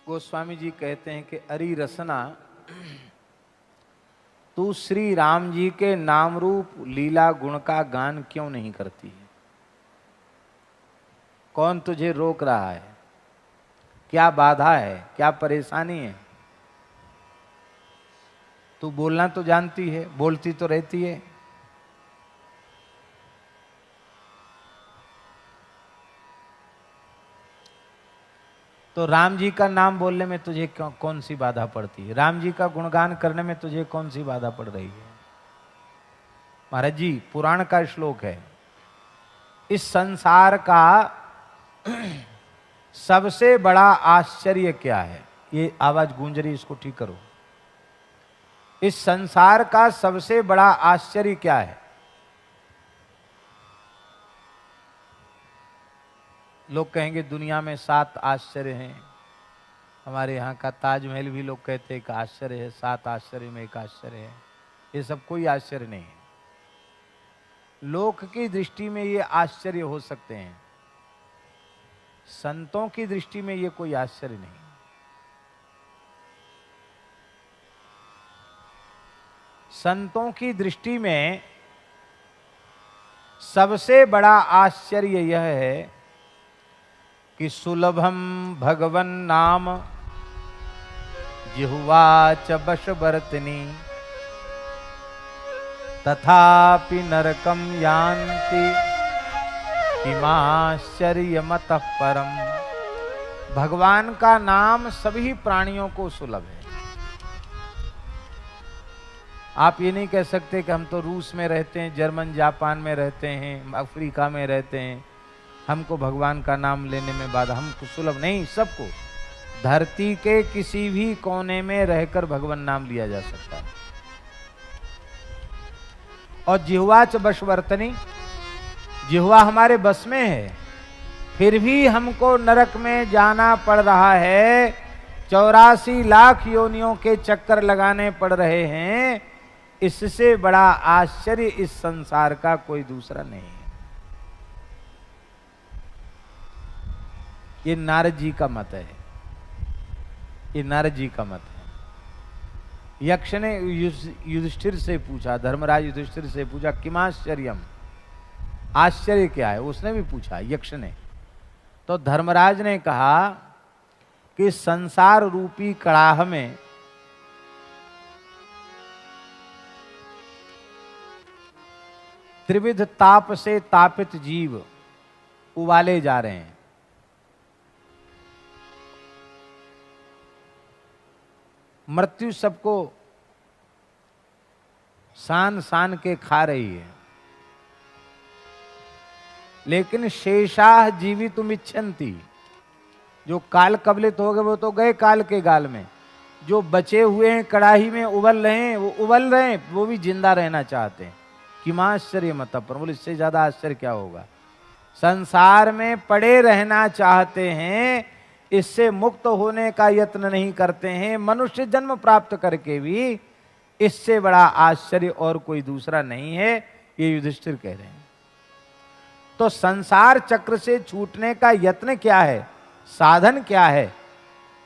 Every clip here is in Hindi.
गोस्वामी जी कहते हैं कि अरी रसना, तू श्री राम जी के नाम रूप लीला गुण का गान क्यों नहीं करती है? कौन तुझे रोक रहा है? क्या बाधा है? क्या परेशानी है? तू बोलना तो जानती है, बोलती तो रहती है। तो राम जी का नाम बोलने में तुझे कौन सी बाधा पड़ती है? राम जी का गुणगान करने में तुझे कौन सी बाधा पड़ रही है? महाराज जी, पुराण का श्लोक है, इस संसार का सबसे बड़ा आश्चर्य क्या है? ये आवाज गूंज रही, इसको ठीक करो। इस संसार का सबसे बड़ा आश्चर्य क्या है? लोग कहेंगे दुनिया में 7 आश्चर्य हैं। हमारे यहाँ का ताजमहल भी लोग कहते हैं एक आश्चर्य है, 7 आश्चर्य में एक आश्चर्य है। ये सब कोई आश्चर्य नहीं है। लोक की दृष्टि में ये आश्चर्य हो सकते हैं, संतों की दृष्टि में ये कोई आश्चर्य नहीं। संतों की दृष्टि में सबसे बड़ा आश्चर्य यह है कि सुलभम भगवन नाम जिह्वा च वशवर्तिनी तथापि नरकम यान्ति किमाश्चर्यमतः परम। भगवान का नाम सभी प्राणियों को सुलभ है। आप ये नहीं कह सकते कि हम तो रूस में रहते हैं, जर्मन जापान में रहते हैं, अफ्रीका में रहते हैं, हमको भगवान का नाम लेने में बाधा। हमको सुलभ नहीं, सबको धरती के किसी भी कोने में रहकर भगवान नाम लिया जा सकता है। और जिह्वा च वशवर्तनी, जिह्वा हमारे बस में है, फिर भी हमको नरक में जाना पड़ रहा है। 84 लाख योनियों के चक्कर लगाने पड़ रहे हैं। इससे बड़ा आश्चर्य इस संसार का कोई दूसरा नहीं है। ये नारद जी का मत है, ये नारद जी का मत है। यक्ष ने युधिष्ठिर से पूछा, धर्मराज युधिष्ठिर से पूछा, किमाश्चर्यम, आश्चर्य क्या है? उसने भी पूछा, यक्ष ने। तो धर्मराज ने कहा कि संसार रूपी कड़ाह में त्रिविध ताप से तापित जीव उबाले जा रहे हैं। मृत्यु सबको सान सान के खा रही है, लेकिन शेषाह जीवितुम इच्छन्ति, जो काल कबलित हो गए वो तो गए काल के गाल में। जो बचे हुए हैं कड़ाही में उबल रहे हैं, वो उबल रहे हैं, वो भी जिंदा रहना चाहते हैं। किमाश्चर्य मतलब पर बोले, इससे ज्यादा आश्चर्य क्या होगा? संसार में पड़े रहना चाहते हैं, इससे मुक्त होने का यत्न नहीं करते हैं। मनुष्य जन्म प्राप्त करके भी इससे बड़ा आश्चर्य और कोई दूसरा नहीं है, ये युधिष्ठिर कह रहे हैं। तो संसार चक्र से छूटने का यत्न क्या है? साधन क्या है?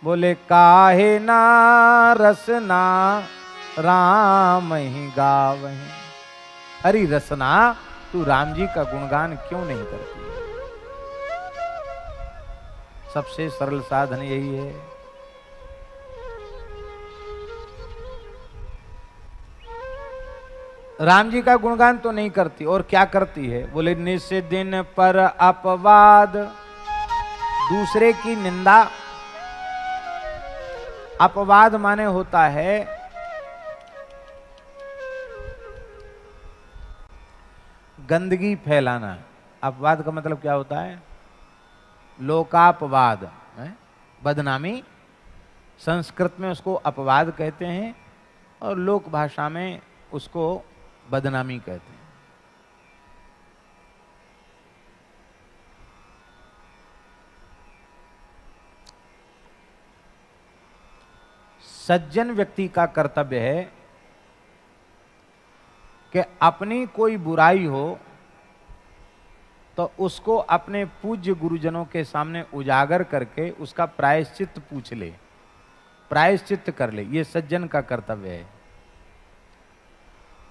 बोले काहे ना रसना राम ही गावहीं। हरि रसना, तू राम जी का गुणगान क्यों नहीं करती है? सबसे सरल साधन यही है। राम जी का गुणगान तो नहीं करती, और क्या करती है? बोले निस दिन पर अपवाद, दूसरे की निंदा। अपवाद माने होता है गंदगी फैलाना। अपवाद का मतलब क्या होता है? लोकापवाद, बदनामी। संस्कृत में उसको अपवाद कहते हैं और लोक भाषा में उसको बदनामी कहते हैं। सज्जन व्यक्ति का कर्तव्य है कि अपनी कोई बुराई हो तो उसको अपने पूज्य गुरुजनों के सामने उजागर करके उसका प्रायश्चित पूछ ले प्रायश्चित कर ले, ये सज्जन का कर्तव्य है।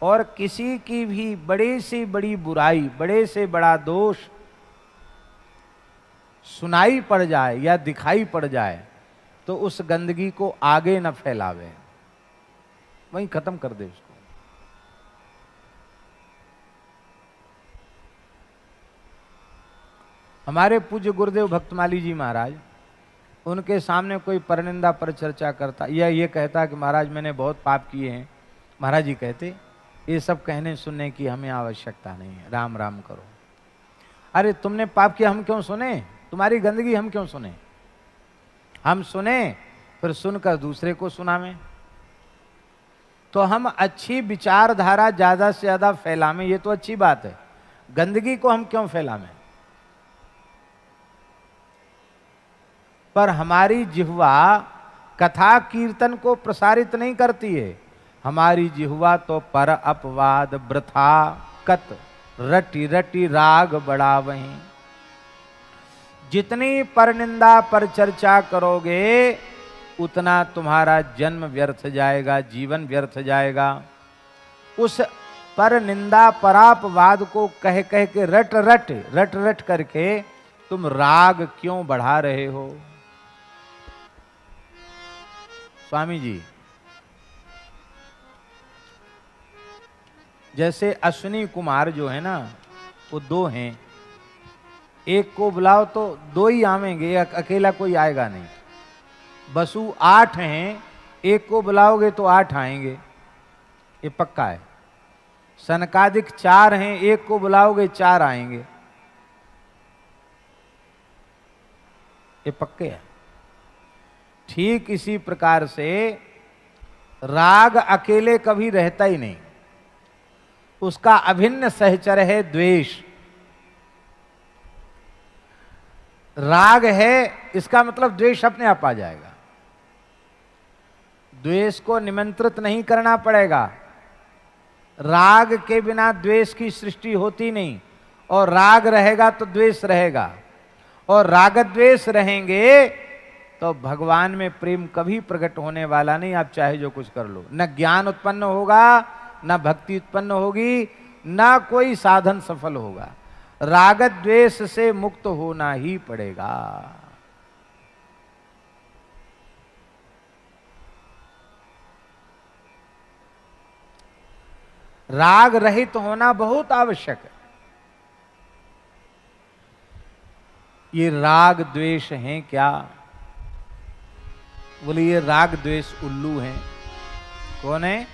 और किसी की भी बड़ी से बड़ी बुराई, बड़े से बड़ा दोष सुनाई पड़ जाए या दिखाई पड़ जाए तो उस गंदगी को आगे न फैलावे, वहीं खत्म कर दे उसको। हमारे पूज्य गुरुदेव भक्तमाली जी महाराज, उनके सामने कोई परनिंदा पर चर्चा करता या ये कहता कि महाराज मैंने बहुत पाप किए हैं, महाराज जी कहते ये सब कहने सुनने की हमें आवश्यकता नहीं है, राम राम करो। अरे तुमने पाप किया, हम क्यों सुने? तुम्हारी गंदगी हम क्यों सुने? हम सुने फिर सुनकर दूसरे को सुनावें। तो हम अच्छी विचारधारा ज्यादा से ज्यादा फैलावें, ये तो अच्छी बात है। गंदगी को हम क्यों फैलावें? पर हमारी जिह्वा कथा कीर्तन को प्रसारित नहीं करती है। हमारी जिह्वा तो पर अपवाद वृथा कत रटी रटी राग बढ़ा वहीं। जितनी पर निंदा पर चर्चा करोगे उतना तुम्हारा जन्म व्यर्थ जाएगा, जीवन व्यर्थ जाएगा। उस पर निंदा परापवाद को कह कह के रट रट करके तुम राग क्यों बढ़ा रहे हो? स्वामी जी, जैसे अश्विनी कुमार जो है ना, वो दो हैं, एक को बुलाओ तो दो ही आवेंगे, अकेला कोई आएगा नहीं। बसु 8 हैं, एक को बुलाओगे तो 8 आएंगे, ये पक्का है। सनकादिक 4 हैं, एक को बुलाओगे 4 आएंगे, ये पक्के है। ठीक इसी प्रकार से राग अकेले कभी रहता ही नहीं, उसका अभिन्न सहचर है द्वेष। राग है इसका मतलब द्वेष अपने आप आ जाएगा। द्वेष को निमंत्रित नहीं करना पड़ेगा। राग के बिना द्वेष की सृष्टि होती नहीं, और राग रहेगा तो द्वेष रहेगा, और राग द्वेष रहेंगे तो भगवान में प्रेम कभी प्रकट होने वाला नहीं। आप चाहे जो कुछ कर लो, न ज्ञान उत्पन्न होगा, न भक्ति उत्पन्न होगी, न कोई साधन सफल होगा। राग द्वेष से मुक्त होना ही पड़ेगा। राग रहित होना बहुत आवश्यक है। ये राग द्वेष हैं क्या? बोले ये राग द्वेष उल्लू हैं। कौन है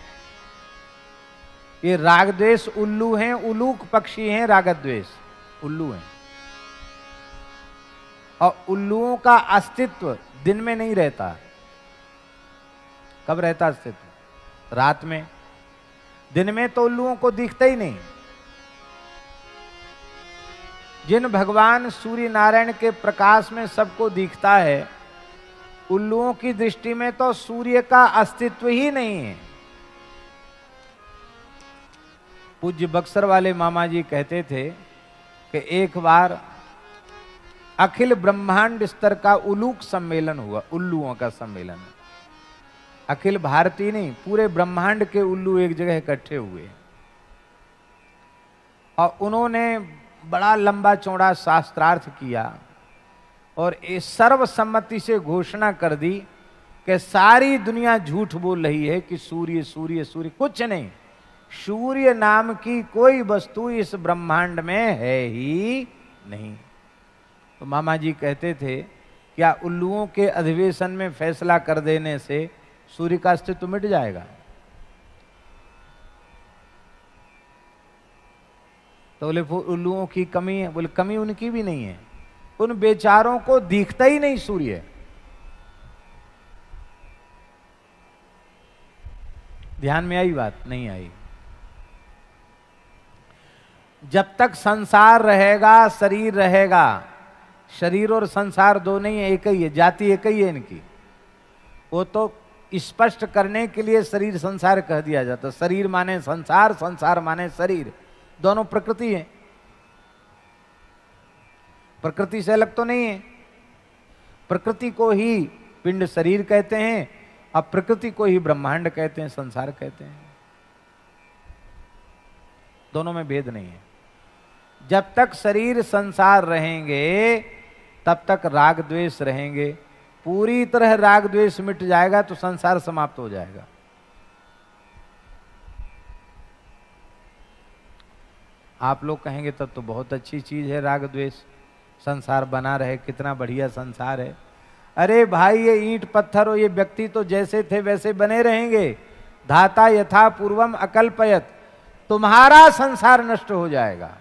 ये? राग द्वेष उल्लू हैं, उलूक पक्षी हैं, राग द्वेष उल्लू हैं। और उल्लुओं का अस्तित्व दिन में नहीं रहता। कब रहता अस्तित्व? रात में। दिन में तो उल्लुओं को दिखता ही नहीं। जिन भगवान सूर्य नारायण के प्रकाश में सबको दिखता है, उल्लुओं की दृष्टि में तो सूर्य का अस्तित्व ही नहीं है। पूज्य बक्सर वाले मामा जी कहते थे कि एक बार अखिल ब्रह्मांड स्तर का उलूक सम्मेलन हुआ, उल्लुओं का सम्मेलन। अखिल भारतीय नहीं, पूरे ब्रह्मांड के उल्लू एक जगह इकट्ठे हुए और उन्होंने बड़ा लंबा चौड़ा शास्त्रार्थ किया और इस सर्वसम्मति से घोषणा कर दी कि सारी दुनिया झूठ बोल रही है कि सूर्य सूर्य सूर्य कुछ नहीं। सूर्य नाम की कोई वस्तु इस ब्रह्मांड में है ही नहीं। तो मामा जी कहते थे, क्या उल्लुओं के अधिवेशन में फैसला कर देने से सूर्य का अस्तित्व मिट जाएगा? तो बोले उल्लुओं की कमी है। बोले कमी उनकी भी नहीं है, उन बेचारों को दिखता ही नहीं सूर्य। ध्यान में आई बात? नहीं आई। जब तक संसार रहेगा, शरीर रहेगा। शरीर और संसार दो नहीं है, एक ही है, जाति एक ही है इनकी। वो तो स्पष्ट करने के लिए शरीर संसार कह दिया जाता। शरीर माने संसार, संसार माने शरीर, दोनों प्रकृति है। प्रकृति से अलग तो नहीं है। प्रकृति को ही पिंड शरीर कहते हैं अब प्रकृति को ही ब्रह्मांड कहते हैं, संसार कहते हैं, दोनों में भेद नहीं है। जब तक शरीर संसार रहेंगे तब तक राग द्वेष रहेंगे। पूरी तरह राग द्वेष मिट जाएगा तो संसार समाप्त हो जाएगा। आप लोग कहेंगे तब तो बहुत अच्छी चीज है राग द्वेष, संसार बना रहे, कितना बढ़िया संसार है। अरे भाई, ये ईंट पत्थर और ये व्यक्ति तो जैसे थे वैसे बने रहेंगे। धाता यथा पूर्वम अकल्पयत, तुम्हारा संसार नष्ट हो जाएगा।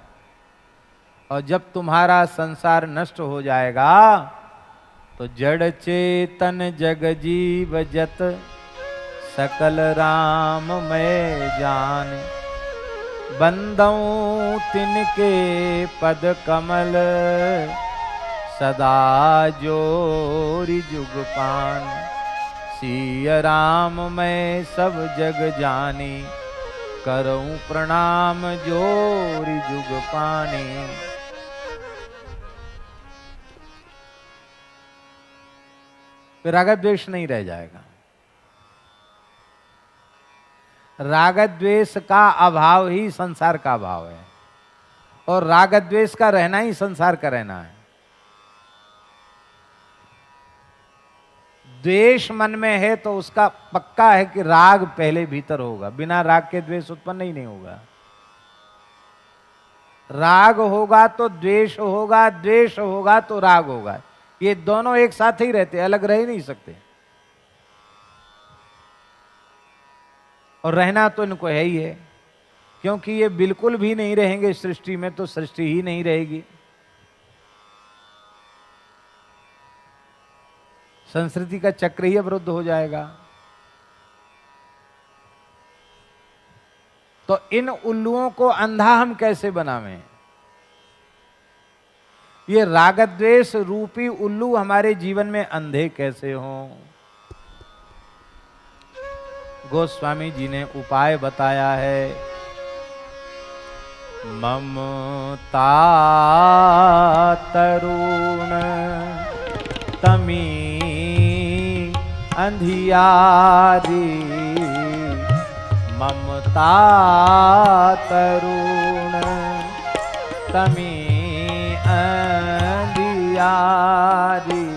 और जब तुम्हारा संसार नष्ट हो जाएगा तो जड़ चेतन जग जीव जत सकल राम मैं जान, बंदऊं तिनके पद कमल सदा जोरी जुग पान, सिय राम मैं सब जग जानी, करऊं प्रणाम जोरी जुग पानी। फिर राग द्वेष नहीं रह जाएगा। राग द्वेष का अभाव ही संसार का अभाव है, और राग द्वेष का रहना ही संसार का रहना है। द्वेष मन में है तो उसका पक्का है कि राग पहले भीतर होगा, बिना राग के द्वेष उत्पन्न ही नहीं होगा। राग होगा तो द्वेष होगा, द्वेष होगा तो राग होगा। ये दोनों एक साथ ही रहते, अलग रह ही नहीं सकते। और रहना तो इनको है ही है, क्योंकि ये बिल्कुल भी नहीं रहेंगे सृष्टि में तो सृष्टि ही नहीं रहेगी। संस्कृति का चक्र ही अवरुद्ध हो जाएगा। तो इन उल्लुओं को अंधा हम कैसे बनावें? ये राग द्वेष रूपी उल्लू हमारे जीवन में अंधे कैसे हों? गोस्वामी जी ने उपाय बताया है। ममता तरुण तमी अंधियारी, ममता तरुण तमी अंधियारी,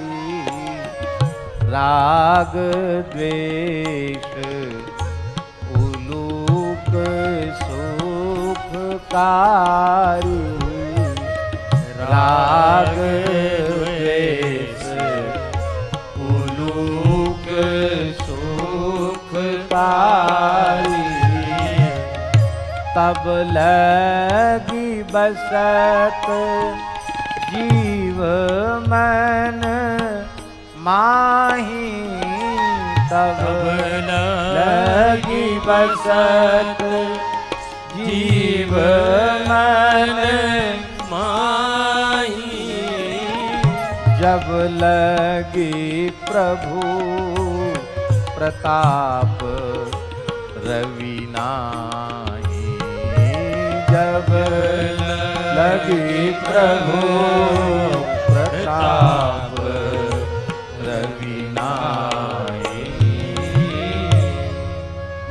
राग द्वेष उलूक सुखकारी, राग द्वेष उलूक सुखकारी, तब लगी बसत जीव मन माही, तब लगी बसत जीव मन माही, जब लगी प्रभु प्रताप रवि नाही, जब लगी प्रभु प्रताप रवि नाही।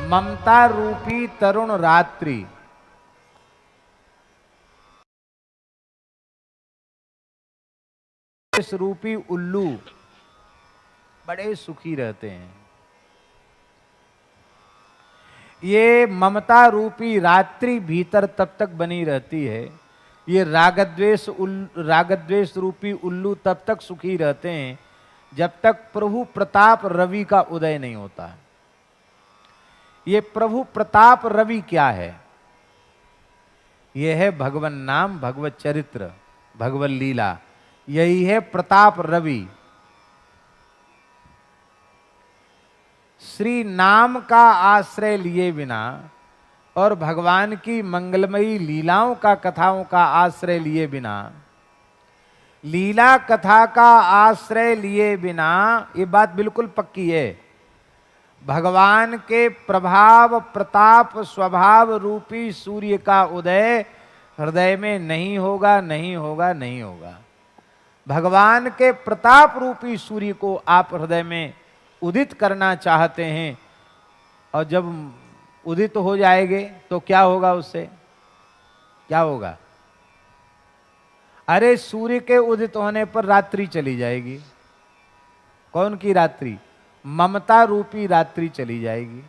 ममता रूपी तरुण रात्रि इस रूपी उल्लू बड़े सुखी रहते हैं। ये ममता रूपी रात्रि भीतर तब तक बनी रहती है। ये रागद्वेष रूपी उल्लू तब तक सुखी रहते हैं जब तक प्रभु प्रताप रवि का उदय नहीं होता। ये प्रभु प्रताप रवि क्या है? यह है भगवन नाम, भगवत चरित्र, भगवत लीला, यही है प्रताप रवि। श्री नाम का आश्रय लिए बिना और भगवान की मंगलमयी लीलाओं का, कथाओं का आश्रय लिए बिना, लीला कथा का आश्रय लिए बिना, ये बात बिल्कुल पक्की है, भगवान के प्रभाव प्रताप स्वभाव रूपी सूर्य का उदय हृदय में नहीं होगा, नहीं होगा, नहीं होगा। भगवान के प्रताप रूपी सूर्य को आप हृदय में उदित करना चाहते हैं, और जब उदित हो जाएंगे तो क्या होगा उससे? क्या होगा? अरे सूर्य के उदित होने पर रात्रि चली जाएगी। कौन की रात्रि? ममता रूपी रात्रि चली जाएगी।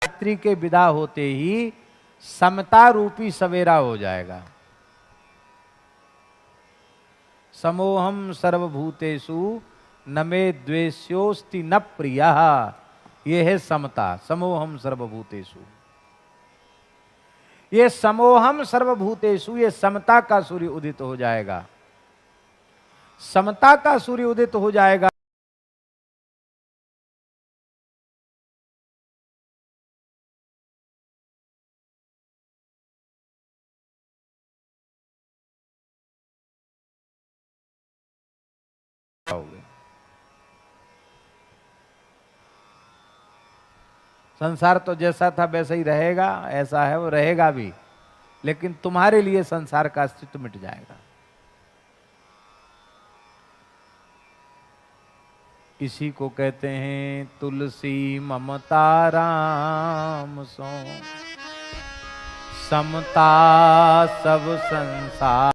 रात्रि के विदा होते ही समता रूपी सवेरा हो जाएगा। समोहम सर्वभूतेषु न मे द्वेष्योस्ति न प्रियः। ये है समता, समोहम सर्वभूतेषु। ये समोहम सर्वभूतेषु, ये समता का सूर्य उदित हो जाएगा। समता का सूर्य उदित हो जाएगा। संसार तो जैसा था वैसा ही रहेगा, ऐसा है वो रहेगा भी, लेकिन तुम्हारे लिए संसार का अस्तित्व मिट जाएगा। इसी को कहते हैं तुलसी ममता राम सो, समता सब संसार।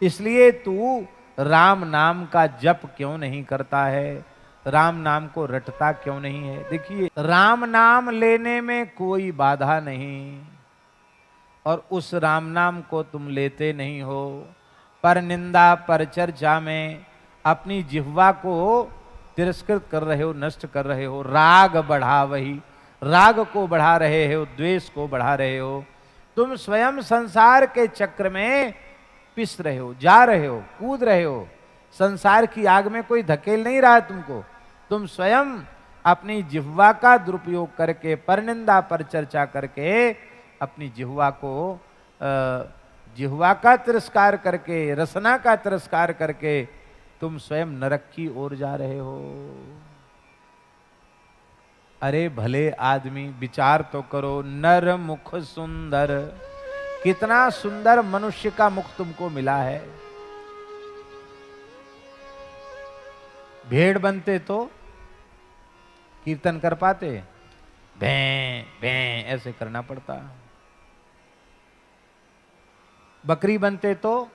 इसलिए तू राम नाम का जप क्यों नहीं करता है? राम नाम को रटता क्यों नहीं है? देखिए, राम नाम लेने में कोई बाधा नहीं, और उस राम नाम को तुम लेते नहीं हो। पर निंदा पर चर्चा में अपनी जिह्वा को तिरस्कृत कर रहे हो, नष्ट कर रहे हो। राग बढ़ा, वही राग को बढ़ा रहे हो, द्वेष को बढ़ा रहे हो। तुम स्वयं संसार के चक्र में पिस रहे हो, जा रहे हो, कूद रहे हो। संसार की आग में कोई धकेल नहीं रहा है तुमको। तुम स्वयं अपनी जिह्वा का दुरुपयोग करके, परनिंदा पर चर्चा करके, अपनी जिह्वा को जिह्वा का तिरस्कार करके, रसना का तिरस्कार करके तुम स्वयं नरक की ओर जा रहे हो। अरे भले आदमी, विचार तो करो। नर मुख सुंदर, कितना सुंदर मनुष्य का मुख तुमको मिला है। भेड़ बनते तो कीर्तन कर पाते? भैं भैं ऐसे करना पड़ता। बकरी बनते तो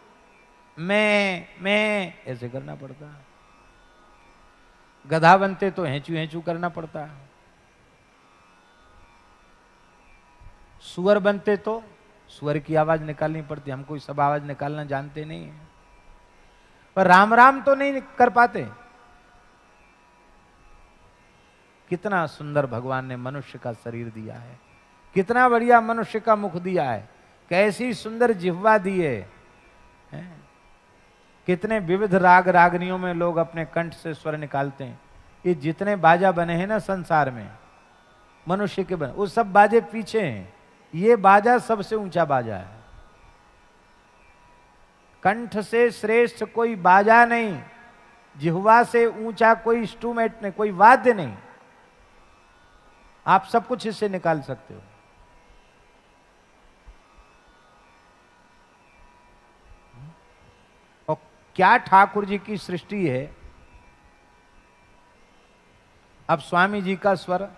मैं ऐसे करना पड़ता। गधा बनते तो हेंचू हेंचू करना पड़ता। सुअर बनते तो सुअर की आवाज निकालनी पड़ती। हम कोई सब आवाज निकालना जानते नहीं है, पर राम राम तो नहीं कर पाते। कितना सुंदर भगवान ने मनुष्य का शरीर दिया है, कितना बढ़िया मनुष्य का मुख दिया है, कैसी सुंदर जिह्वा दी है। कितने विविध राग रागनियों में लोग अपने कंठ से स्वर निकालते हैं। ये जितने बाजा बने हैं ना संसार में, मनुष्य के बने, वो सब बाजे पीछे हैं। ये बाजा सबसे ऊंचा बाजा है। कंठ से श्रेष्ठ कोई बाजा नहीं, जिह्वा से ऊंचा कोई इंस्ट्रूमेंट नहीं, कोई वाद्य नहीं। आप सब कुछ इससे निकाल सकते हो। और क्या ठाकुर जी की सृष्टि है। अब स्वामी जी का स्वर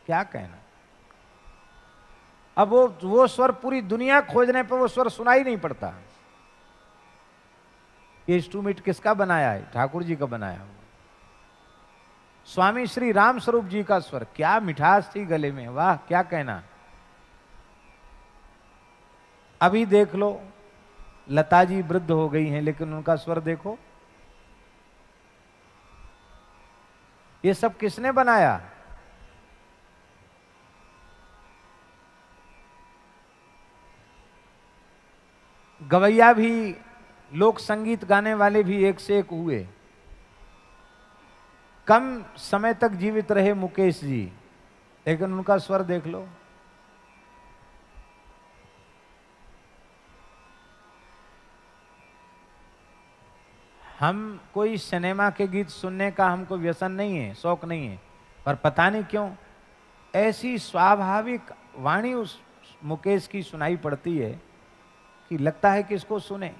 क्या कहना। अब वो स्वर पूरी दुनिया खोजने पर वो स्वर सुनाई नहीं पड़ता। ये इंस्ट्रूमेंट किसका बनाया है? ठाकुर जी का बनाया हुआ। स्वामी श्री राम स्वरूप जी का स्वर, क्या मिठास थी गले में, वाह क्या कहना। अभी देख लो, लता जी वृद्ध हो गई हैं लेकिन उनका स्वर देखो। ये सब किसने बनाया? गवैया भी, लोक संगीत गाने वाले भी एक से एक हुए। कम समय तक जीवित रहे मुकेश जी, लेकिन उनका स्वर देख लो। हम कोई सिनेमा के गीत सुनने का हमको व्यसन नहीं है, शौक नहीं है, पर पता नहीं क्यों ऐसी स्वाभाविक वाणी उस मुकेश की सुनाई पड़ती है कि लगता है कि इसको सुने।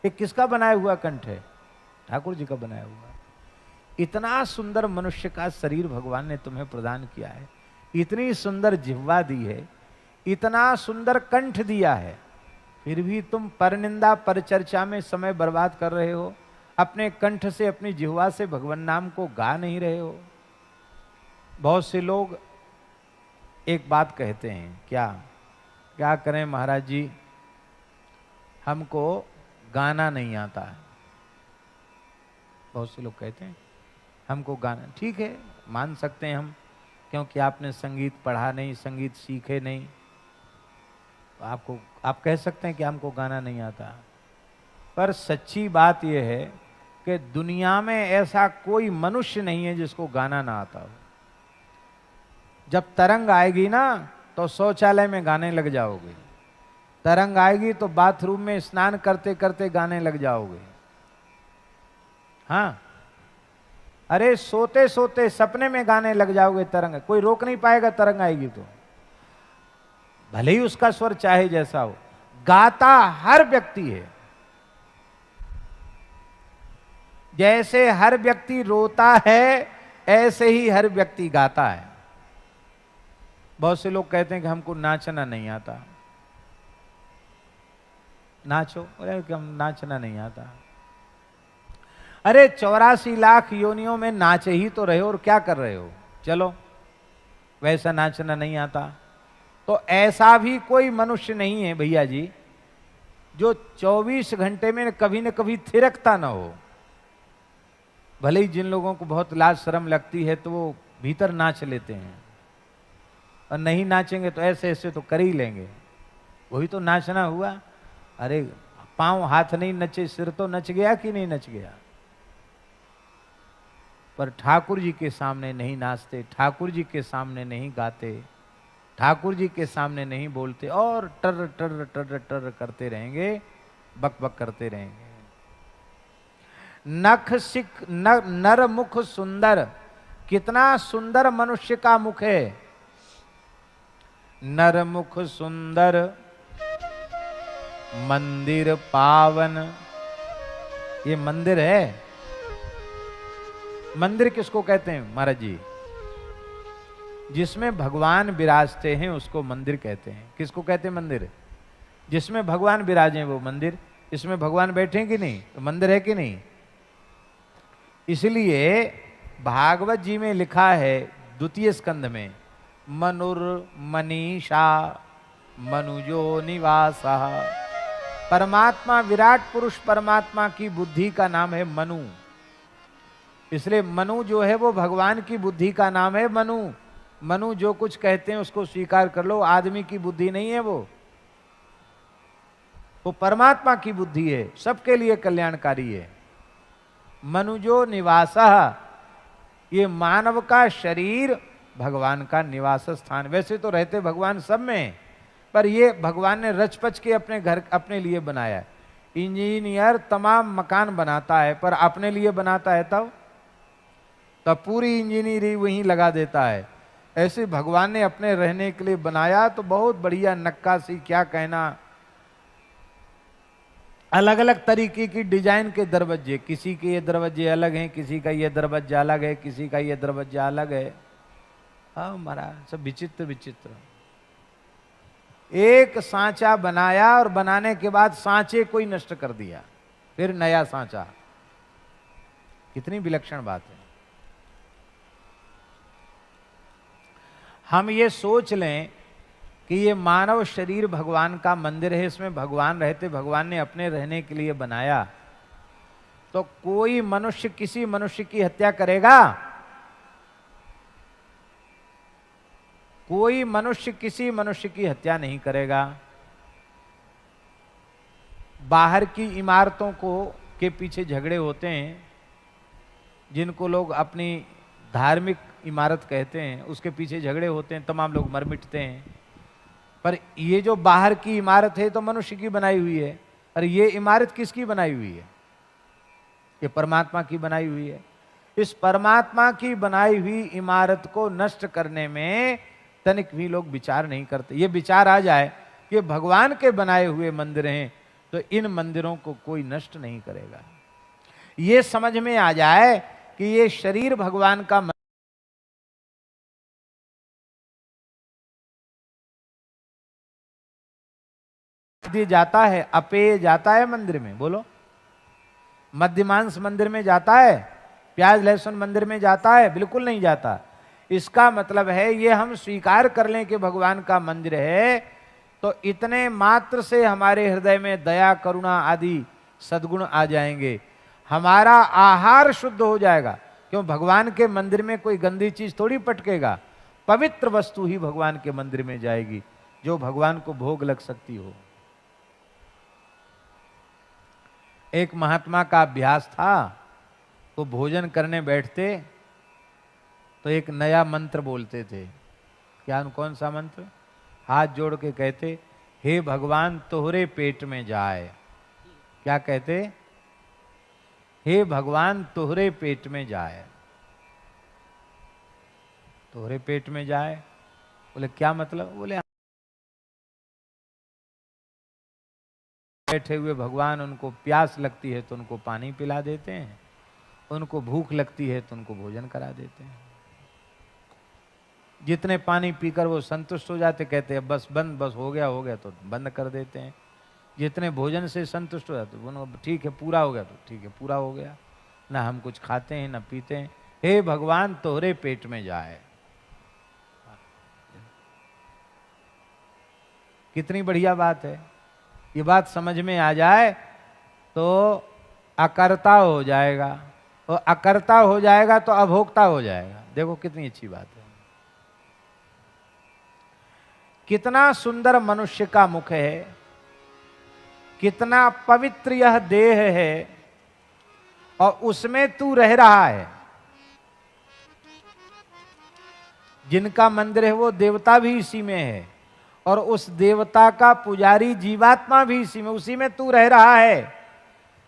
ये किसका बनाया हुआ कंठ है? ठाकुर जी का बनाया हुआ। इतना सुंदर मनुष्य का शरीर भगवान ने तुम्हें प्रदान किया है, इतनी सुंदर जिह्वा दी है, इतना सुंदर कंठ दिया है, फिर भी तुम परनिंदा परचर्चा में समय बर्बाद कर रहे हो। अपने कंठ से, अपनी जिह्वा से भगवान नाम को गा नहीं रहे हो। बहुत से लोग एक बात कहते हैं, क्या करें महाराज जी, हमको गाना नहीं आता है। बहुत से लोग कहते हैं हमको गाना, ठीक है मान सकते हैं हम, क्योंकि आपने संगीत पढ़ा नहीं, संगीत सीखे नहीं, तो आप कह सकते हैं कि हमको गाना नहीं आता। पर सच्ची बात यह है कि दुनिया में ऐसा कोई मनुष्य नहीं है जिसको गाना ना आता हो। जब तरंग आएगी ना तो शौचालय में गाने लग जाओगे, तरंग आएगी तो बाथरूम में स्नान करते करते गाने लग जाओगे। हाँ, अरे सोते सोते सपने में गाने लग जाओगे। तरंग कोई रोक नहीं पाएगा, तरंग आएगी तो, भले ही उसका स्वर चाहे जैसा हो। गाता हर व्यक्ति है, जैसे हर व्यक्ति रोता है ऐसे ही हर व्यक्ति गाता है। बहुत से लोग कहते हैं कि हमको नाचना नहीं आता। नाचो, अरे कि हम नाचना नहीं आता। अरे 84 लाख योनियों में नाच ही तो रहे हो, और क्या कर रहे हो? चलो वैसा नाचना नहीं आता तो ऐसा भी कोई मनुष्य नहीं है भैया जी जो 24 घंटे में कभी न कभी थिरकता ना हो। भले ही जिन लोगों को बहुत लाज शर्म लगती है तो वो भीतर नाच लेते हैं, और नहीं नाचेंगे तो ऐसे ऐसे तो कर ही लेंगे। वही तो नाचना हुआ। अरे पांव हाथ नहीं नचे, सिर तो नच गया कि नहीं नच गया। पर ठाकुर जी के सामने नहीं नाचते, ठाकुर जी के सामने नहीं गाते, ठाकुर जी के सामने नहीं बोलते, और टर टर टर टर करते रहेंगे, बक बक करते रहेंगे। नख सिख नर मुख सुंदर, कितना सुंदर मनुष्य का मुख है। नर मुख सुंदर मंदिर पावन, ये मंदिर है। मंदिर किसको कहते हैं महाराज जी? जिसमें भगवान विराजते हैं उसको मंदिर कहते हैं। किसको कहते हैं मंदिर? जिसमें भगवान विराजे वो मंदिर। इसमें भगवान बैठे कि नहीं तो मंदिर है कि नहीं? इसलिए भागवत जी में लिखा है द्वितीय स्कंध में, मनुर्मनीषा मनुजो निवासा। परमात्मा, विराट पुरुष परमात्मा की बुद्धि का नाम है मनु। इसलिए मनु जो है वो भगवान की बुद्धि का नाम है मनु। मनु जो कुछ कहते हैं उसको स्वीकार कर लो, आदमी की बुद्धि नहीं है वो परमात्मा की बुद्धि है, सबके लिए कल्याणकारी है। मनुजो निवासः, ये मानव का शरीर भगवान का निवास स्थान। वैसे तो रहते भगवान सब में, पर ये भगवान ने रचपच के अपने घर अपने लिए बनाया है। इंजीनियर तमाम मकान बनाता है पर अपने लिए बनाता है तब पूरी इंजीनियरिंग वहीं लगा देता है। ऐसे भगवान ने अपने रहने के लिए बनाया तो बहुत बढ़िया नक्काशी, क्या कहना, अलग अलग तरीके की डिजाइन के दरवाजे। किसी के ये दरवाजे अलग हैं, किसी का ये दरवाजा अलग है, किसी का ये दरवाजा अलग है। हाँ महाराज, सब विचित्र विचित्र। एक सांचा बनाया और बनाने के बाद सांचे को ही नष्ट कर दिया, फिर नया सांचा। कितनी विलक्षण बात है। हम ये सोच लें कि ये मानव शरीर भगवान का मंदिर है, इसमें भगवान रहते, भगवान ने अपने रहने के लिए बनाया, तो कोई मनुष्य किसी मनुष्य की हत्या करेगा? कोई मनुष्य किसी मनुष्य की हत्या नहीं करेगा। बाहर की इमारतों को के पीछे झगड़े होते हैं, जिनको लोग अपनी धार्मिक इमारत कहते हैं, उसके पीछे झगड़े होते हैं, तमाम लोग मर मिटते हैं। पर ये जो बाहर की इमारत है तो मनुष्य की बनाई हुई है, और ये इमारत किसकी बनाई हुई है? ये परमात्मा की बनाई हुई है। इस परमात्मा की बनाई हुई इमारत को नष्ट करने में तनिक भी लोग विचार नहीं करते। ये विचार आ जाए कि भगवान के बनाए हुए मंदिर हैं, तो इन मंदिरों को कोई नष्ट नहीं करेगा। ये समझ में आ जाए कि ये शरीर भगवान का जाता है, अपेय जाता है मंदिर में, बोलो, मध्यमांस मंदिर में जाता है, प्याज लहसुन मंदिर में जाता है? बिल्कुल नहीं जाता। इसका मतलब है ये हम स्वीकार कर लें कि भगवान का मंदिर है, तो इतने मात्र से हमारे हृदय में दया करुणा आदि सद्गुण आ जाएंगे, हमारा आहार शुद्ध हो जाएगा। क्यों? भगवान के मंदिर में कोई गंदी चीज थोड़ी पटकेगा, पवित्र वस्तु ही भगवान के मंदिर में जाएगी, जो भगवान को भोग लग सकती हो। एक महात्मा का अभ्यास था, वो भोजन करने बैठते तो एक नया मंत्र बोलते थे। क्या? कौन सा मंत्र? हाथ जोड़ के कहते, हे भगवान तोहरे पेट में जाए। क्या कहते? हे भगवान तोहरे पेट में जाए। तोहरे पेट में जाए, बोले क्या मतलब? बोले बैठे हुए भगवान, उनको प्यास लगती है तो उनको पानी पिला देते हैं, उनको भूख लगती है तो उनको भोजन करा देते हैं। जितने पानी पीकर वो संतुष्ट हो जाते, कहते हैं बस बंद, बस हो गया तो बंद कर देते हैं। जितने भोजन से संतुष्ट हो जाते, वो ठीक है पूरा हो गया तो ठीक है पूरा हो गया, ना हम कुछ खाते हैं ना पीते हैं। हे भगवान तोहरे पेट में जाए। कितनी बढ़िया बात है। ये बात समझ में आ जाए तो अकर्ता हो जाएगा, और अकर्ता हो जाएगा तो अभोक्ता हो जाएगा। देखो कितनी अच्छी बात है। कितना सुंदर मनुष्य का मुख है, कितना पवित्र यह देह है, और उसमें तू रह रहा है। जिनका मंदिर है वो देवता भी इसी में है, और उस देवता का पुजारी जीवात्मा भी इसी में, उसी में तू रह रहा है।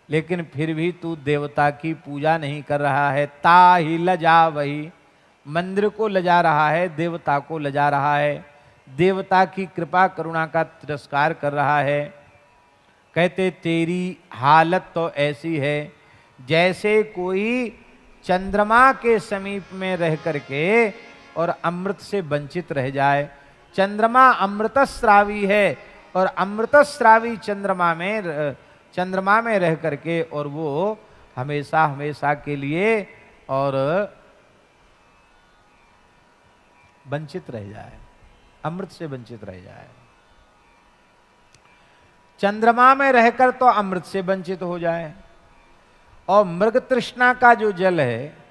लेकिन फिर भी तू देवता की पूजा नहीं कर रहा है। ता ही लजा वही, मंदिर को लजा रहा है, देवता को लजा रहा है, देवता की कृपा करुणा का तिरस्कार कर रहा है। कहते तेरी हालत तो ऐसी है जैसे कोई चंद्रमा के समीप में रह करके और अमृत से वंचित रह जाए। चंद्रमा अमृतस्रावी है, और अमृतस्रावी चंद्रमा में रह करके और वो हमेशा हमेशा के लिए और वंचित रह जाए, अमृत से वंचित रह जाए। चंद्रमा में रहकर तो अमृत से वंचित हो जाए, और मृग तृष्णा का जो जल है,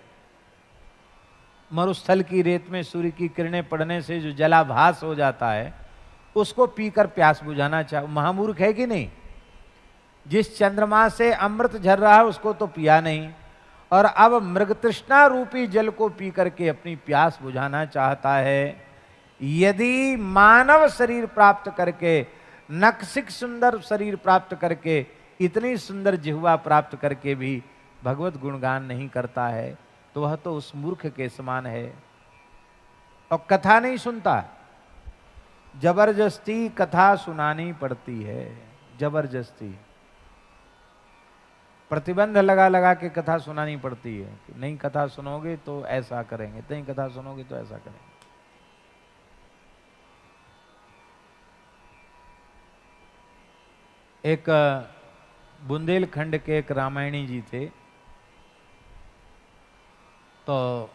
मरुस्थल की रेत में सूर्य की किरणें पड़ने से जो जलाभास हो जाता है, उसको पीकर प्यास बुझाना चाहे। महामूर्ख है कि नहीं? जिस चंद्रमा से अमृत झर रहा है उसको तो पिया नहीं, और अब मृग तृष्णा रूपी जल को पी करके अपनी प्यास बुझाना चाहता है। यदि मानव शरीर प्राप्त करके, नक्सिक सुंदर शरीर प्राप्त करके, इतनी सुंदर जिह्वा प्राप्त करके भी भगवत गुणगान नहीं करता है, तो वह तो उस मूर्ख के समान है। और कथा नहीं सुनता, जबरदस्ती कथा सुनानी पड़ती है, जबरदस्ती प्रतिबंध लगा लगा के कथा सुनानी पड़ती है कि नहीं कथा सुनोगे तो ऐसा करेंगे, नहीं कथा सुनोगे तो ऐसा करेंगे। एक बुंदेलखंड के एक रामायणी जी थे, तो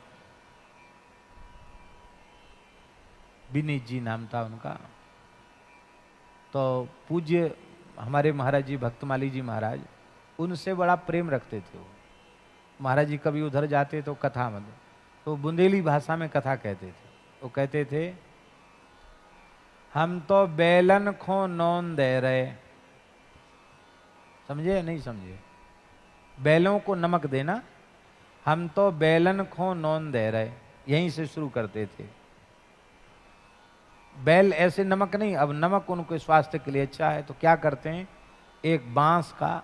विनीत जी नाम था उनका। तो पूज्य हमारे महाराज जी भक्तमाली जी महाराज उनसे बड़ा प्रेम रखते थे वो। महाराज जी कभी उधर जाते तो कथा मतलब तो बुंदेली भाषा में कथा कहते थे। वो कहते थे हम तो बेलन खो नौन दे रहे, समझे नहीं समझे? बैलों को नमक देना, हम तो बेलन खो नौन दे रहे, यहीं से शुरू करते थे। बैल ऐसे नमक नहीं, अब नमक उनके स्वास्थ्य के लिए अच्छा है तो क्या करते हैं, एक बांस का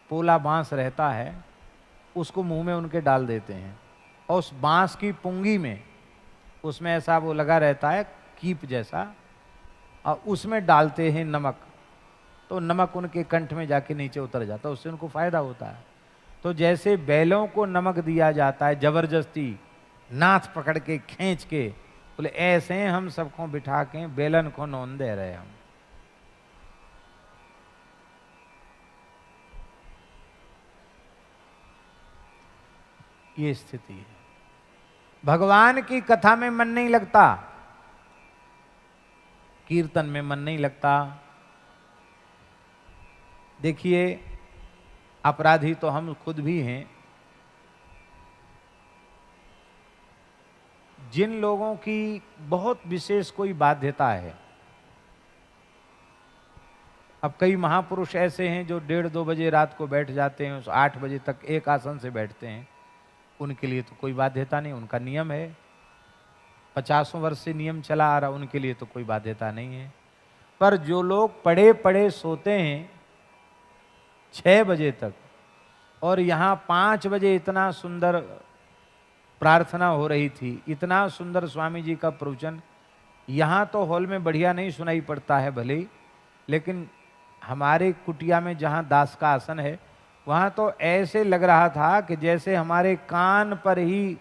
पोला बांस रहता है उसको मुंह में उनके डाल देते हैं और उस बांस की पुंगी में उसमें ऐसा वो लगा रहता है कीप जैसा, और उसमें डालते हैं नमक, तो नमक उनके कंठ में जाके नीचे उतर जाता है, उससे उनको फायदा होता है। तो जैसे बैलों को नमक दिया जाता है जबरदस्ती, नाथ पकड़ के खींच के, बोले ऐसे हम सबको बिठा के बेलन को नौन दे रहे हम। ये स्थिति है। भगवान की कथा में मन नहीं लगता, कीर्तन में मन नहीं लगता। देखिए अपराधी तो हम खुद भी हैं। जिन लोगों की बहुत विशेष कोई बाध्यता है, अब कई महापुरुष ऐसे हैं जो 1:30-2 बजे रात को बैठ जाते हैं, 8 बजे तक एक आसन से बैठते हैं, उनके लिए तो कोई बाध्यता नहीं, उनका नियम है, 50 वर्ष से नियम चला आ रहा, उनके लिए तो कोई बाध्यता नहीं है। पर जो लोग पड़े पड़े सोते हैं 6 बजे तक, और यहाँ 5 बजे इतना सुंदर प्रार्थना हो रही थी, इतना सुंदर स्वामी जी का प्रवचन, यहाँ तो हॉल में बढ़िया नहीं सुनाई पड़ता है भले ही, लेकिन हमारे कुटिया में जहाँ दास का आसन है वहाँ तो ऐसे लग रहा था कि जैसे हमारे कान पर ही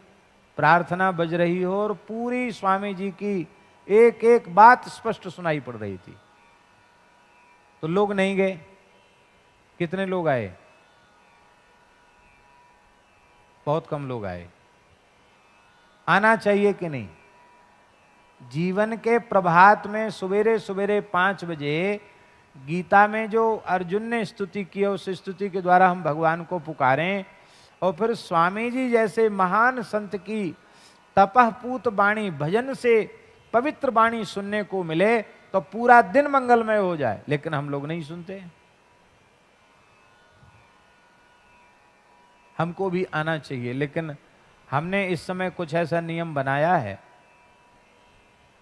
प्रार्थना बज रही हो और पूरी स्वामी जी की एक एक बात स्पष्ट सुनाई पड़ रही थी। तो लोग नहीं गए। कितने लोग आए? बहुत कम लोग आए। आना चाहिए कि नहीं? जीवन के प्रभात में सवेरे सवेरे 5 बजे गीता में जो अर्जुन ने स्तुति की है, उस स्तुति के द्वारा हम भगवान को पुकारें, और फिर स्वामी जी जैसे महान संत की तपःपूत वाणी, भजन से पवित्र वाणी सुनने को मिले तो पूरा दिन मंगलमय हो जाए। लेकिन हम लोग नहीं सुनते। हमको भी आना चाहिए, लेकिन हमने इस समय कुछ ऐसा नियम बनाया है,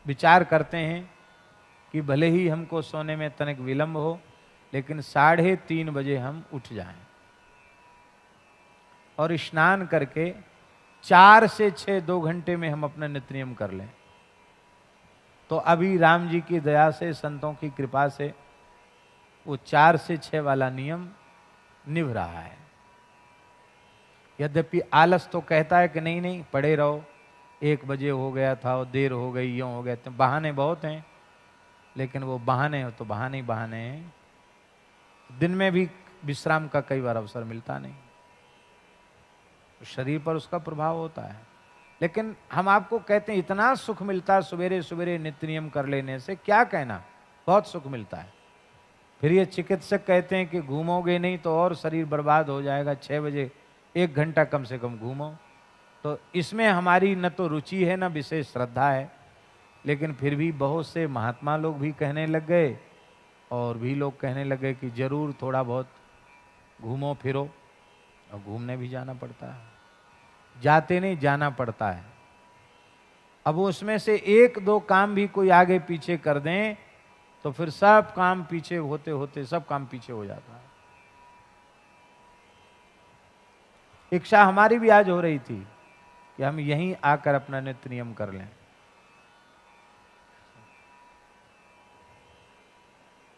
विचार करते हैं कि भले ही हमको सोने में तनिक विलंब हो, लेकिन 3:30 बजे हम उठ जाएं और स्नान करके 4 से 6 2 घंटे में हम अपना नित्य नियम कर लें। तो अभी राम जी की दया से, संतों की कृपा से वो 4 से 6 वाला नियम निभ रहा है। यद्यपि आलस तो कहता है कि नहीं नहीं पड़े रहो, 1 बजे हो गया था और देर हो गई, यूं हो गया, तो बहाने बहुत हैं, लेकिन वो बहाने हो तो बहाने ही बहाने हैं। दिन में भी विश्राम का कई बार अवसर मिलता नहीं, तो शरीर पर उसका प्रभाव होता है। लेकिन हम आपको कहते हैं इतना सुख मिलता है सवेरे सवेरे नित्य नियम कर लेने से, क्या कहना, बहुत सुख मिलता है। फिर ये चिकित्सक कहते हैं कि घूमोगे नहीं तो और शरीर बर्बाद हो जाएगा, 6 बजे 1 घंटा कम से कम घूमो। तो इसमें हमारी न तो रुचि है न विशेष श्रद्धा है, लेकिन फिर भी बहुत से महात्मा लोग भी कहने लग गए और भी लोग कहने लगे कि जरूर थोड़ा बहुत घूमो फिरो, और घूमने भी जाना पड़ता है, जाते नहीं जाना पड़ता है। अब उसमें से 1-2 काम भी कोई आगे पीछे कर दें तो फिर सब काम पीछे होते होते सब काम पीछे हो जाता है। इच्छा हमारी भी आज हो रही थी कि हम यहीं आकर अपना नित्य नियम कर लें।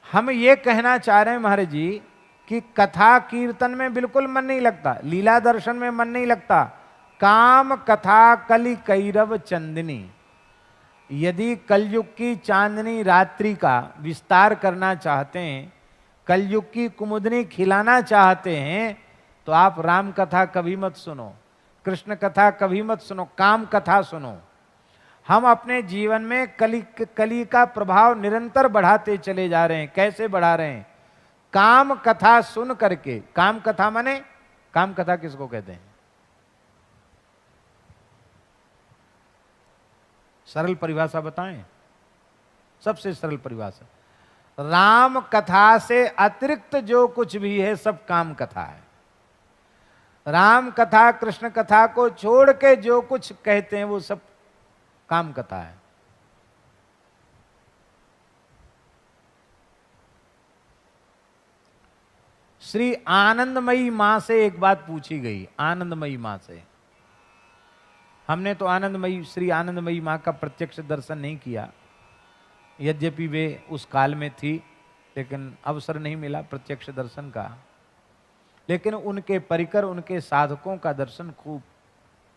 हम ये कहना चाह रहे हैं महाराज जी कि कथा कीर्तन में बिल्कुल मन नहीं लगता, लीला दर्शन में मन नहीं लगता। काम कथा कलि कैरव चंदनी, यदि कलयुग की चांदनी रात्रि का विस्तार करना चाहते हैं, कलयुग की कुमुदनी खिलाना चाहते हैं, तो आप राम कथा कभी मत सुनो। कृष्ण कथा कभी मत सुनो, काम कथा सुनो। हम अपने जीवन में कली का प्रभाव निरंतर बढ़ाते चले जा रहे हैं। कैसे बढ़ा रहे हैं? काम कथा सुन करके। काम कथा माने, काम कथा किसको कहते हैं? सरल परिभाषा बताएं, सबसे सरल परिभाषा। राम कथा से अतिरिक्त जो कुछ भी है सब काम कथा है। राम कथा कृष्ण कथा को छोड़ के जो कुछ कहते हैं वो सब काम कथा है। श्री आनंदमयी मां से एक बात पूछी गई, आनंदमयी मां से। हमने तो आनंदमयी, श्री आनंदमयी मां का प्रत्यक्ष दर्शन नहीं किया, यद्यपि वे उस काल में थी, लेकिन अवसर नहीं मिला प्रत्यक्ष दर्शन का। लेकिन उनके परिकर, उनके साधकों का दर्शन खूब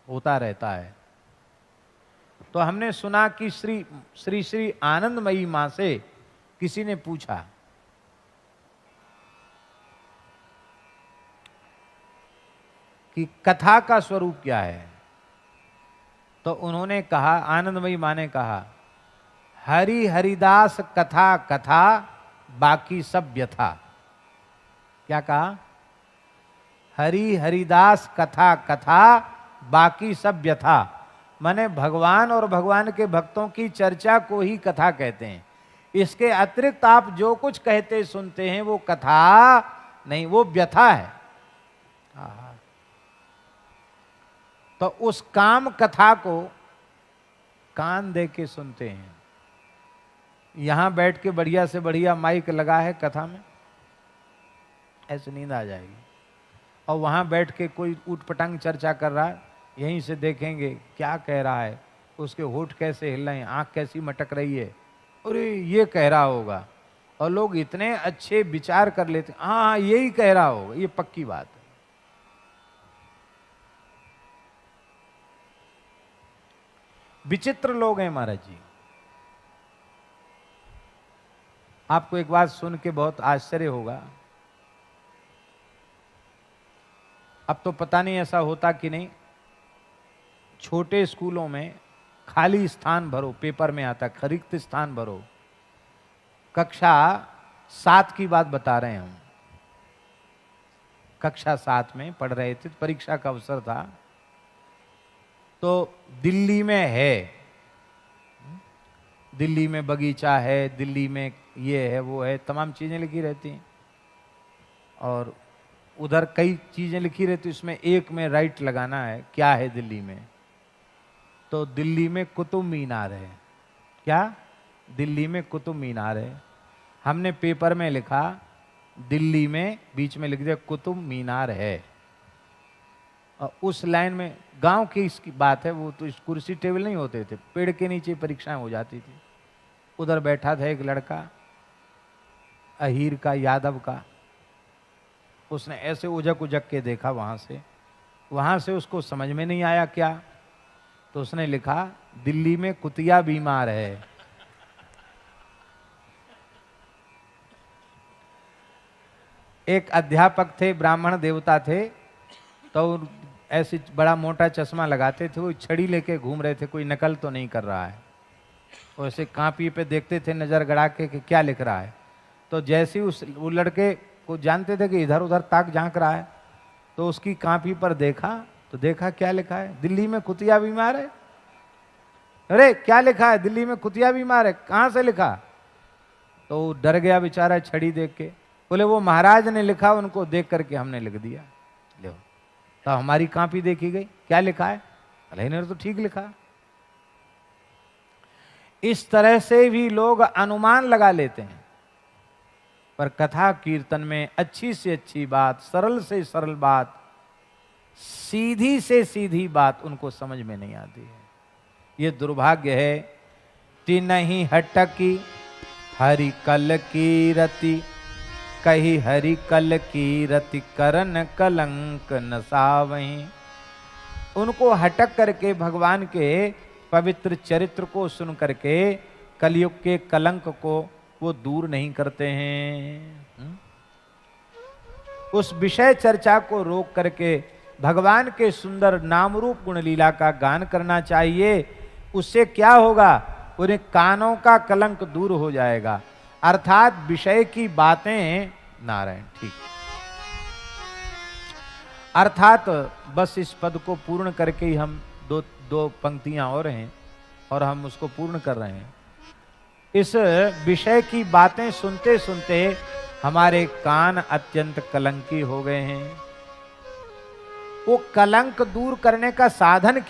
होता रहता है। तो हमने सुना कि श्री आनंदमयी मां से किसी ने पूछा कि कथा का स्वरूप क्या है। तो उन्होंने कहा, आनंदमयी मां ने कहा, हरि हरिदास कथा कथा बाकी सब व्यथा। क्या कहा? हरि हरिदास कथा कथा बाकी सब व्यथा। माने भगवान और भगवान के भक्तों की चर्चा को ही कथा कहते हैं। इसके अतिरिक्त आप जो कुछ कहते सुनते हैं वो कथा नहीं, वो व्यथा है। तो उस काम कथा को कान दे के सुनते हैं। यहां बैठ के बढ़िया से बढ़िया माइक लगा है कथा में, ऐसे नींद आ जाएगी। और वहां बैठ के कोई ऊटपटांग चर्चा कर रहा है, यहीं से देखेंगे क्या कह रहा है, उसके होठ कैसे हिल रहे हैं, आंख कैसी मटक रही है, अरे ये कह रहा होगा। और लोग इतने अच्छे विचार कर लेते, हाँ यही कह रहा होगा, ये पक्की बात है। विचित्र लोग हैं महाराज जी। आपको एक बात सुन के बहुत आश्चर्य होगा। अब तो पता नहीं ऐसा होता कि नहीं, छोटे स्कूलों में खाली स्थान भरो, पेपर में आता रिक्त स्थान भरो। कक्षा 7 की बात बता रहे हैं हम। कक्षा 7 में पढ़ रहे थे, परीक्षा का अवसर था। तो दिल्ली में है, दिल्ली में बगीचा है, दिल्ली में ये है वो है, तमाम चीजें लिखी रहती हैं। और उधर कई चीजें लिखी रहती, उसमें एक में राइट लगाना है क्या है दिल्ली में। तो दिल्ली में कुतुब मीनार है। क्या? दिल्ली में कुतुब मीनार है। हमने पेपर में लिखा दिल्ली में, बीच में लिख दिया कुतुब मीनार है। और उस लाइन में, गांव की इसकी बात है, वो तो इस कुर्सी टेबल नहीं होते थे, पेड़ के नीचे परीक्षाएं हो जाती थी। उधर बैठा था एक लड़का, अहीर का, यादव का। उसने ऐसे उजक उजक के देखा वहां से उसको समझ में नहीं आया क्या, तो उसने लिखा दिल्ली में कुतिया बीमार है। एक अध्यापक थे, ब्राह्मण देवता थे, तो ऐसे बड़ा मोटा चश्मा लगाते थे, वो छड़ी लेके घूम रहे थे, कोई नकल तो नहीं कर रहा है। वैसे कापी पे देखते थे नजर गड़ा के कि क्या लिख रहा है। तो जैसे ही वो लड़के को जानते थे कि इधर उधर ताक झांक रहा है, तो उसकी कापी पर देखा, तो देखा क्या लिखा है, दिल्ली में कुतिया बीमार है। अरे क्या लिखा है, दिल्ली में कुतिया बीमार है, कहां से लिखा? तो डर गया बेचारा छड़ी देख के। बोले वो महाराज ने लिखा, उनको देख करके हमने लिख दिया। लो, तो हमारी कापी देखी गई, क्या लिखा है? अरे इन्होंने तो ठीक लिखा। इस तरह से भी लोग अनुमान लगा लेते हैं। पर कथा कीर्तन में अच्छी से अच्छी बात, सरल से सरल बात, सीधी से सीधी बात उनको समझ में नहीं आती है। ये दुर्भाग्य है। तिनहि हटकी हरि कल की रति, कही हरि कल की रति करन कलंक नसावहीं। उनको हटक करके भगवान के पवित्र चरित्र को सुन करके कलयुग के कलंक को वो दूर नहीं करते हैं। उस विषय चर्चा को रोक करके भगवान के सुंदर नाम रूप गुण लीला का गान करना चाहिए। उससे क्या होगा, उन्हें कानों का कलंक दूर हो जाएगा, अर्थात विषय की बातें नारायण ठीक। अर्थात बस इस पद को पूर्ण करके ही हम दो पंक्तियां और हैं और हम उसको पूर्ण कर रहे हैं। इस विषय की बातें सुनते सुनते हमारे कान अत्यंत कलंकी हो गए हैं। वो कलंक दूर करने का साधन क्या